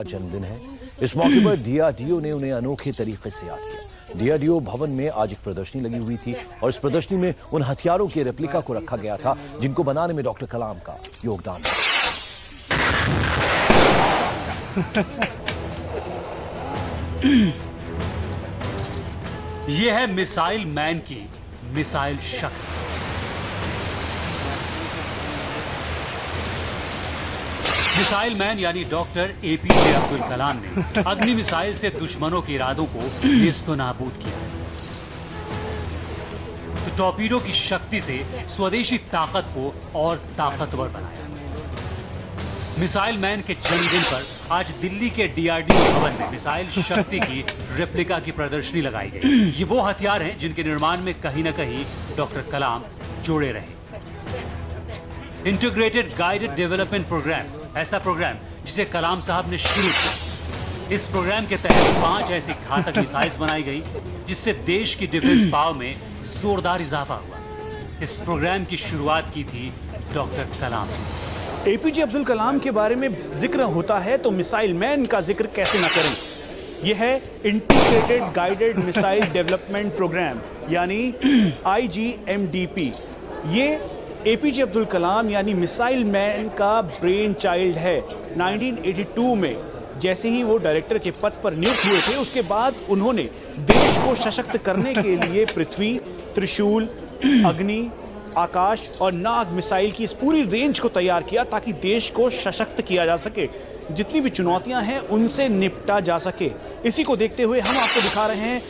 जन्मदिन है। इस मौके पर डीआरडीओ ने उन्हें अनोखे तरीके से याद किया। डीआरडीओ भवन में आज एक प्रदर्शनी लगी हुई थी और इस प्रदर्शनी में उन हथियारों के रेप्लिका को रखा गया था जिनको बनाने में डॉक्टर कलाम का योगदान था। यह है मिसाइल मैन की मिसाइल शक्ति। मिसाइल मैन यानी डॉक्टर एपीजे अब्दुल कलाम ने अग्नि मिसाइल से दुश्मनों के इरादों को नेस्तनाबूद किया। तो टॉर्पीडो की शक्ति से स्वदेशी ताकत को और ताकतवर बनाया। मिसाइल मैन के जन्मदिन पर आज दिल्ली के डीआरडीओ भवन में मिसाइल शक्ति की रेप्लिका की प्रदर्शनी लगाई गई। ये वो हथियार हैं जिनके निर्माण में कहीं न कहीं डॉक्टर कलाम जुड़े रहे। इंटीग्रेटेड गाइडेड डेवलपमेंट प्रोग्राम, ऐसा प्रोग्राम जिसे कलाम साहब ने शुरू किया। इस प्रोग्राम के तहत 5 ऐसी घातक मिसाइल्स बनाई गई जिससे देश की डिफेंस पावर में जोरदार इजाफा हुआ। इस प्रोग्राम की शुरुआत की थी डॉक्टर कलाम ने। एपीजे अब्दुल कलाम के बारे में जिक्र होता है तो मिसाइल मैन का जिक्र कैसे ना करें। यह है integrated guided missile development program यानी IGMDP। ये एपीजे अब्दुल कलाम यानी मिसाइल मैन का ब्रेन चाइल्ड है। 1982 में जैसे ही वो डायरेक्टर के पद पर नियुक्त हुए थे उसके बाद उन्होंने देश को सशक्त करने के लिए पृथ्वी, त्रिशूल, अग्नि, आकाश और नाग मिसाइल की इस पूरी रेंज को तैयार किया ताकि देश को सशक्त किया जा सके, जितनी भी चुनौतियां हैं उनसे निपटा जा सके। इसी को देखते हुए हम आपको दिखा रहे हैं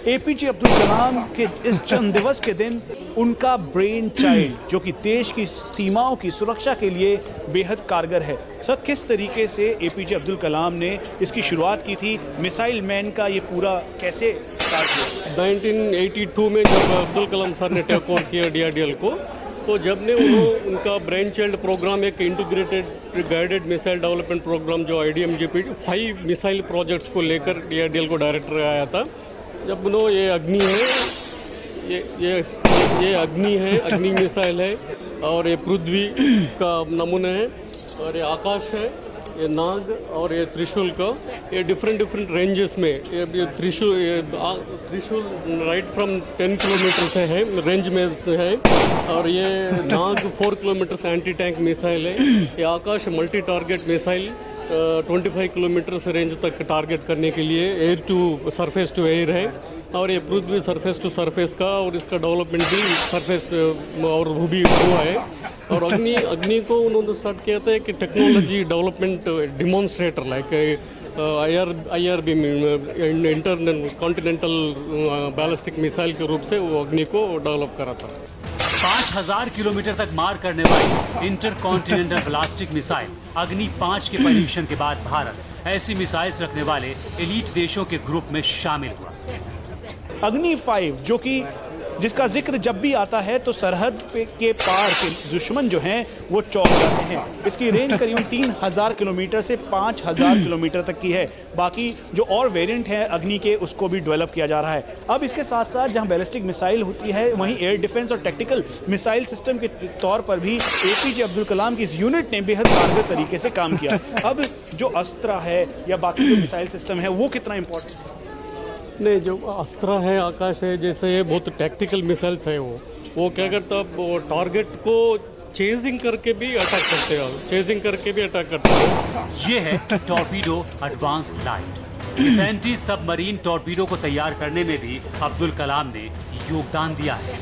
एपीजे अब्दुल कलाम के इस जन्मदिवस के दिन उनका ब्रेन चाइल्ड जो कि देश की सीमाओं की सुरक्षा के लिए बेहद कारगर है। सर, किस तरीके से एपीजे अब्दुल कलाम ने इसकी शुरुआत की थी? मिसाइल मैन का ये पूरा कैसे स्टार्ट हुआ? 1982 में जब अब्दुल कलाम सर ने टेक ओवर किया डीआरडीएल को, तो जब ने उनका ब्रेन चाइल्ड प्रोग्राम एक integrated guided missile development program जो IGMDP 5 मिसाइल प्रोजेक्ट्स को लेकर डीआरडीएल को डायरेक्टर आया था। जब ये अग्नि है, ये अग्नि है, अग्नि मिसाइल है, और ये पृथ्वी का नमूना है, और ये आकाश है, ये नाग और ये त्रिशूल का, ये डिफरेंट रेंजेस में ये त्रिशूल राइट फ्रॉम 10 किलोमीटर से है रेंज में है, और ये नाग 4 किलोमीटर से एंटी टैंक मिसाइल है। ये Akash multi target missile 25 kilometre से रेंज तक टारगेट करने के लिए air to surface to air है, और ये पृथ्वी सरफेस टू सरफेस का, और इसका डेवलपमेंट भी सरफेस और भी हुआ है। और अग्नि को उन्होंने स्टार्ट किया था कि technology development demonstrator like IRB internal continental ballistic missile के रूप से वो अग्नि को डेवलप करा था। 5000 किलोमीटर तक मार करने वाली इंटरकॉन्टिनेंटल ब्लास्टिक मिसाइल अग्नि 5 के परीक्षण के बाद भारत ऐसी मिसाइल्स रखने वाले एलीट देशों के ग्रुप में शामिल हुआ। अग्नि 5 जो कि जिसका जिक्र जब भी आता है तो सरहद के पार के दुश्मन जो हैं वो चौंक जाते हैं। इसकी रेंज करीब 3000 किलोमीटर से 5000 किलोमीटर तक की है। बाकी जो और वेरिएंट हैं अग्नि के उसको भी डेवलप किया जा रहा है। अब इसके साथ साथ जहां बैलिस्टिक मिसाइल होती है वहीं एयर डिफेंस और टैक्टिकल मिसाइल सिस्टम के तौर पर भी एपीजे अब्दुल कलाम की इस यूनिट ने बेहद कारगर तरीके से काम किया। अब जो अस्त्र है या बाकी जो मिसाइल सिस्टम है वो कितना इंपॉर्टेंट है? नहीं, जो अस्त्र है, आकाश है, जैसे ये बहुत टैक्टिकल मिसाइल्स है, वो क्या करता है, वो टारगेट को चेजिंग करके भी अटैक करते हैं, ये है टॉर्पीडो एडवांस लाइट। इस एंटी सबमरीन टॉर्पीडो को तैयार करने में भी अब्दुल कलाम ने योगदान दिया है।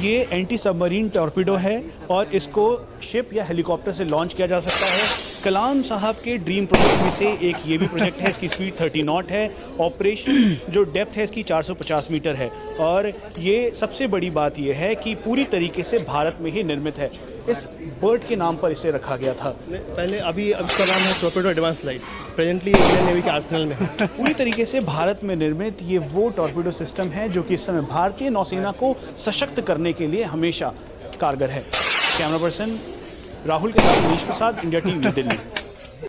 ये एंटी सबमरीन टॉर्पीडो है और इसको शिप या हेलीकॉप्टर से लॉन्च किया जा सकता है। कलाम साहब के ड्रीम प्रोजेक्ट में से एक ये भी प्रोजेक्ट है। इसकी स्पीड 30 नॉट है। ऑपरेशन जो डेप्थ है इसकी 450 मीटर है, और ये सबसे बड़ी बात ये है कि पूरी तरीके से भारत में ही निर्मित है। इस बर्ड के नाम पर इसे रखा गया था। पहले अभी इसका नाम है torpedo advance light, presently Indian navy के आर्सेनल में है। पूरी तरीके से भारत में निर्मित ये वो टॉर्पीडो सिस्टम है जो कि इस समय भारतीय नौसेना को सशक्त करने के लिए हमेशा कारगर है। कैमरा पर्सन राहुल के साथ मनीष प्रसाद, इंडिया टीवी, दिल्ली।